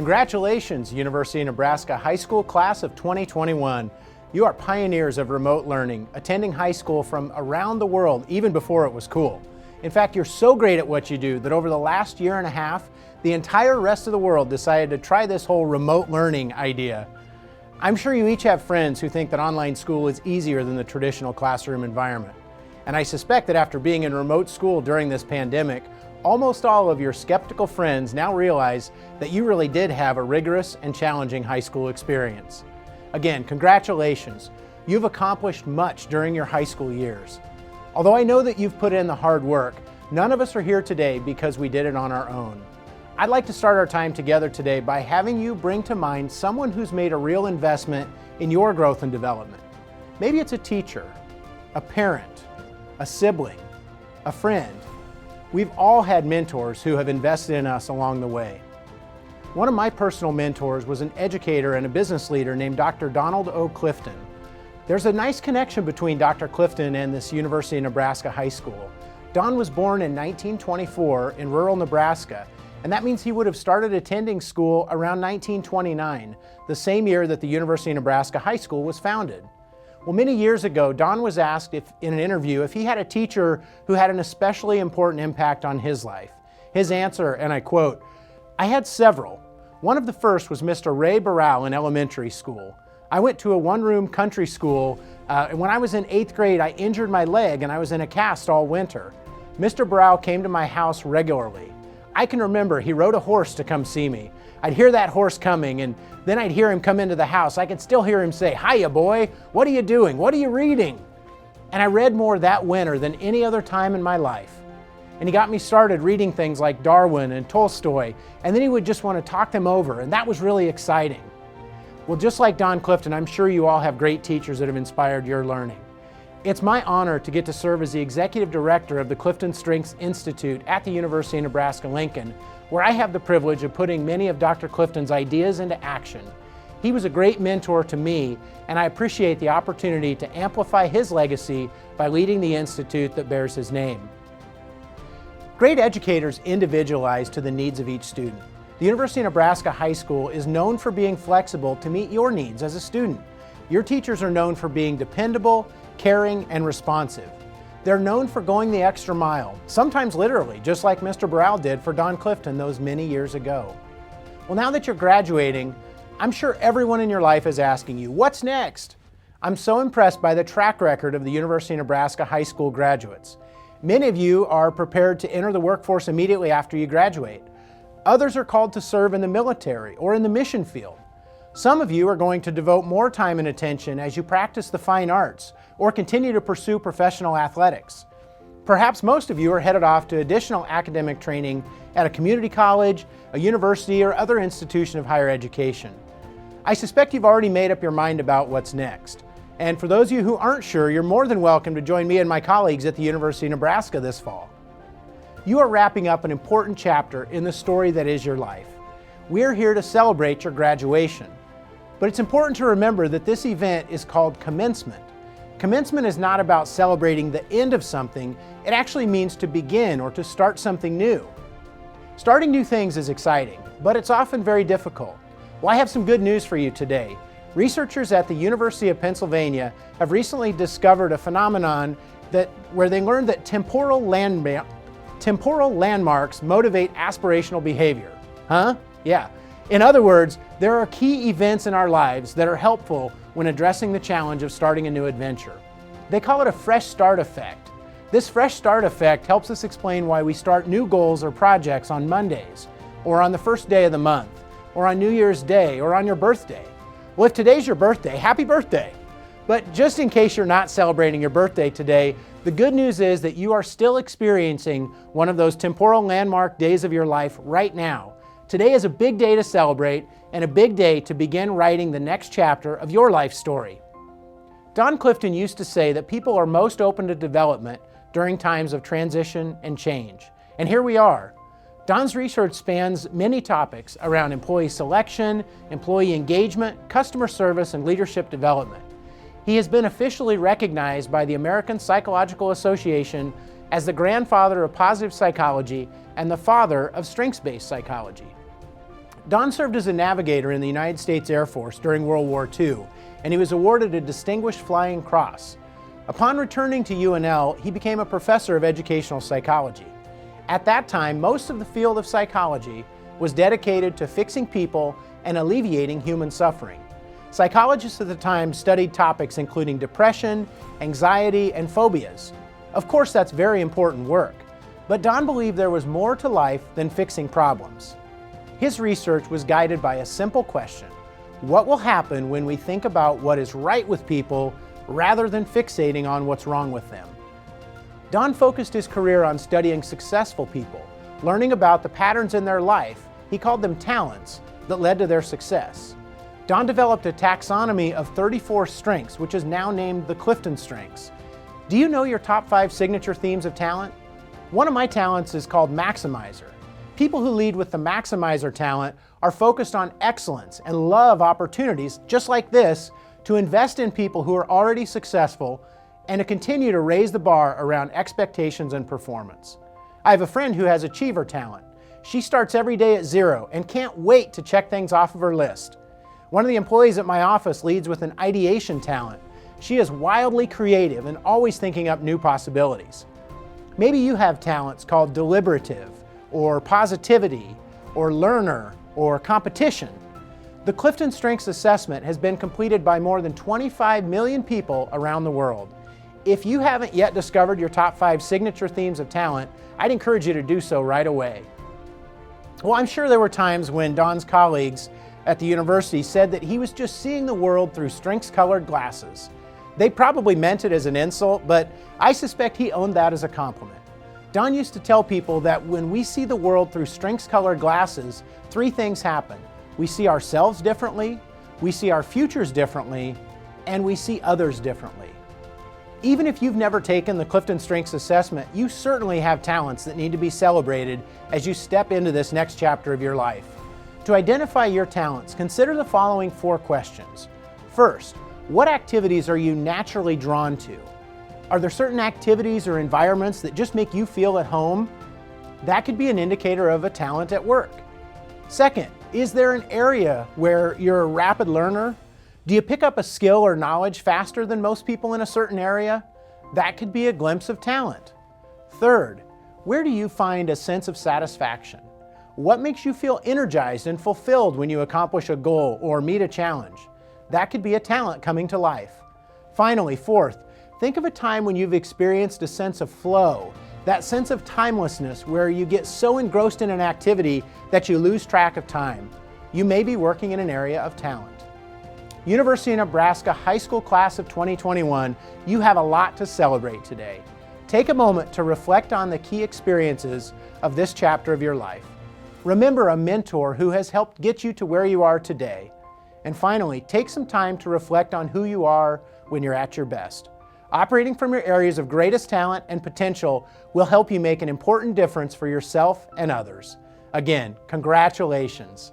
Congratulations, University of Nebraska High School Class of 2021. You are pioneers of remote learning, attending high school from around the world even before it was cool. In fact, you're so great at what you do that over the last year and a half, the entire rest of the world decided to try this whole remote learning idea. I'm sure you each have friends who think that online school is easier than the traditional classroom environment. And I suspect that after being in remote school during this pandemic, almost all of your skeptical friends now realize that you really did have a rigorous and challenging high school experience. Again, congratulations. You've accomplished much during your high school years. Although I know that you've put in the hard work, none of us are here today because we did it on our own. I'd like to start our time together today by having you bring to mind someone who's made a real investment in your growth and development. Maybe it's a teacher, a parent, a sibling, a friend. We've all had mentors who have invested in us along the way. One of my personal mentors was an educator and a business leader named Dr. Donald O. Clifton. There's a nice connection between Dr. Clifton and this University of Nebraska high school. Don was born in 1924 in rural Nebraska, and that means he would have started attending school around 1929, the same year that the University of Nebraska High School was founded. Well, many years ago, Don was asked in an interview if he had a teacher who had an especially important impact on his life. His answer, and I quote, "I had several. One of the first was Mr. Ray Burrell in elementary school. I went to a one-room country school, and when I was in 8th grade, I injured my leg and I was in a cast all winter. Mr. Burrell came to my house regularly. I can remember he rode a horse to come see me. I'd hear that horse coming, and then I'd hear him come into the house. I could still hear him say, 'Hiya, boy, what are you doing? What are you reading?' And I read more that winter than any other time in my life. And he got me started reading things like Darwin and Tolstoy, and then he would just want to talk them over, and that was really exciting." Well, just like Don Clifton, I'm sure you all have great teachers that have inspired your learning. It's my honor to get to serve as the Executive Director of the Clifton Strengths Institute at the University of Nebraska-Lincoln, where I have the privilege of putting many of Dr. Clifton's ideas into action. He was a great mentor to me, and I appreciate the opportunity to amplify his legacy by leading the institute that bears his name. Great educators individualize to the needs of each student. The University of Nebraska High School is known for being flexible to meet your needs as a student. Your teachers are known for being dependable, caring, and responsive. They're known for going the extra mile, sometimes literally, just like Mr. Burrell did for Don Clifton those many years ago. Well, now that you're graduating, I'm sure everyone in your life is asking you, what's next? I'm so impressed by the track record of the University of Nebraska High School graduates. Many of you are prepared to enter the workforce immediately after you graduate. Others are called to serve in the military or in the mission field. Some of you are going to devote more time and attention as you practice the fine arts or continue to pursue professional athletics. Perhaps most of you are headed off to additional academic training at a community college, a university, or other institution of higher education. I suspect you've already made up your mind about what's next. And for those of you who aren't sure, you're more than welcome to join me and my colleagues at the University of Nebraska this fall. You are wrapping up an important chapter in the story that is your life. We're here to celebrate your graduation. But it's important to remember that this event is called Commencement. Commencement is not about celebrating the end of something, it actually means to begin or to start something new. Starting new things is exciting, but it's often very difficult. Well, I have some good news for you today. Researchers at the University of Pennsylvania have recently discovered a phenomenon where they learned that temporal landmarks motivate aspirational behavior. Huh? Yeah. In other words, there are key events in our lives that are helpful when addressing the challenge of starting a new adventure. They call it a fresh start effect. This fresh start effect helps us explain why we start new goals or projects on Mondays, or on the first day of the month, or on New Year's Day, or on your birthday. Well, if today's your birthday, happy birthday! But just in case you're not celebrating your birthday today, the good news is that you are still experiencing one of those temporal landmark days of your life right now. Today is a big day to celebrate and a big day to begin writing the next chapter of your life story. Don Clifton used to say that people are most open to development during times of transition and change. And here we are. Don's research spans many topics around employee selection, employee engagement, customer service, and leadership development. He has been officially recognized by the American Psychological Association as the grandfather of positive psychology and the father of strengths-based psychology. Don served as a navigator in the United States Air Force during World War II, and he was awarded a Distinguished Flying Cross. Upon returning to UNL, he became a professor of educational psychology. At that time, most of the field of psychology was dedicated to fixing people and alleviating human suffering. Psychologists at the time studied topics including depression, anxiety, and phobias. Of course, that's very important work, but Don believed there was more to life than fixing problems. His research was guided by a simple question: what will happen when we think about what is right with people rather than fixating on what's wrong with them? Don focused his career on studying successful people, learning about the patterns in their life, he called them talents, that led to their success. Don developed a taxonomy of 34 strengths, which is now named the Clifton strengths. Do you know your top 5 signature themes of talent? One of my talents is called maximizer. People who lead with the maximizer talent are focused on excellence and love opportunities just like this to invest in people who are already successful and to continue to raise the bar around expectations and performance. I have a friend who has achiever talent. She starts every day at 0 and can't wait to check things off of her list. One of the employees at my office leads with an ideation talent. She is wildly creative and always thinking up new possibilities. Maybe you have talents called deliberative, or positivity, or learner, or competition. The Clifton Strengths Assessment has been completed by more than 25 million people around the world. If you haven't yet discovered your top 5 signature themes of talent, I'd encourage you to do so right away. Well, I'm sure there were times when Don's colleagues at the university said that he was just seeing the world through strengths-colored glasses. They probably meant it as an insult, but I suspect he owned that as a compliment. Don used to tell people that when we see the world through strengths-colored glasses, 3 things happen. We see ourselves differently, we see our futures differently, and we see others differently. Even if you've never taken the Clifton Strengths Assessment, you certainly have talents that need to be celebrated as you step into this next chapter of your life. To identify your talents, consider the following 4 questions. First, what activities are you naturally drawn to? Are there certain activities or environments that just make you feel at home? That could be an indicator of a talent at work. Second, is there an area where you're a rapid learner? Do you pick up a skill or knowledge faster than most people in a certain area? That could be a glimpse of talent. Third, where do you find a sense of satisfaction? What makes you feel energized and fulfilled when you accomplish a goal or meet a challenge? That could be a talent coming to life. Finally, fourth, think of a time when you've experienced a sense of flow, that sense of timelessness where you get so engrossed in an activity that you lose track of time. You may be working in an area of talent. University of Nebraska High School Class of 2021, you have a lot to celebrate today. Take a moment to reflect on the key experiences of this chapter of your life. Remember a mentor who has helped get you to where you are today. And finally, take some time to reflect on who you are when you're at your best. Operating from your areas of greatest talent and potential will help you make an important difference for yourself and others. Again, congratulations.